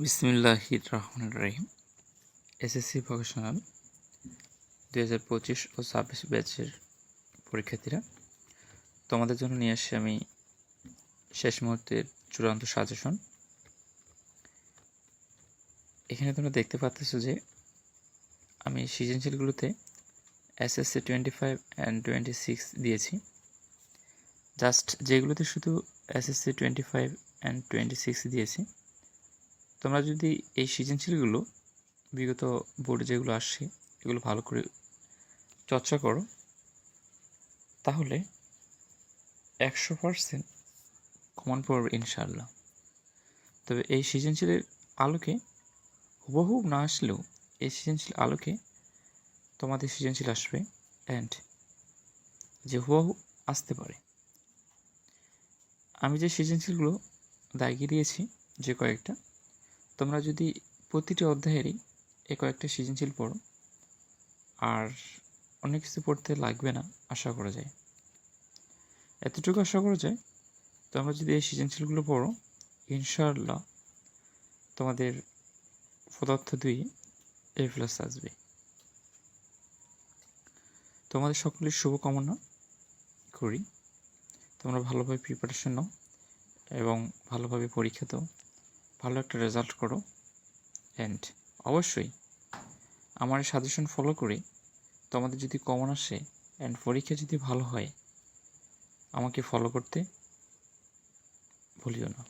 বিসমিল্লাহির রহমানির রহিম। SSC vocational 2025 ও 26 ব্যাচের পরীক্ষার্থীরা, তোমাদের জন্য নিয়ে আসছি আমি শেষ মুহূর্তের চূড়ান্ত সাজেশন। এখানে তোমরা দেখতে পাচ্ছ যে আমি সৃজনশীলগুলোতে এসএসসি 25 অ্যান্ড 26 দিয়েছি। জাস্ট যেগুলোতে শুধু এসএসসি 25 অ্যান্ড 26 দিয়েছি, তোমরা যদি এই সৃজনশীলগুলো বিগত বোর্ডে যেগুলো আসছে এগুলো ভালো করে চর্চা করো, তাহলে 100% কমন পড়বে ইনশাআল্লাহ। তবে এই সৃজনশীলের আলোকে হুবহু না আসলেও এই সৃজনশীল আলোকে তোমাদের সৃজনশীল আসবে, অ্যান্ড যে হুবহু আসতে পারে। আমি যে সৃজনশীলগুলো দাগিয়ে দিয়েছি যে কয়েকটা, তোমরা যদি প্রতিটি অধ্যায়েরই এই কয়েকটা সৃজনশীল পড়ো, আর অনেক কিছু পড়তে লাগবে না আশা করা যায়। এতটুকু আশা করা যায়, তোমরা যদি এই সৃজনশীলগুলো পড়ো, ইনশাআল্লাহ তোমাদের পদার্থ 2 A+ আসবে। তোমাদের সকলের শুভকামনা করি, তোমরা ভালোভাবে প্রিপারেশন নাও এবং ভালোভাবে পরীক্ষা দাও, ভালো একটা রেজাল্ট করো। অ্যান্ড অবশ্যই আমার এই সাজেশন ফলো করে তোমাদের যদি কমন আসে অ্যান্ড পরীক্ষা যদি ভালো হয়, আমাকে ফলো করতে ভুলিও না।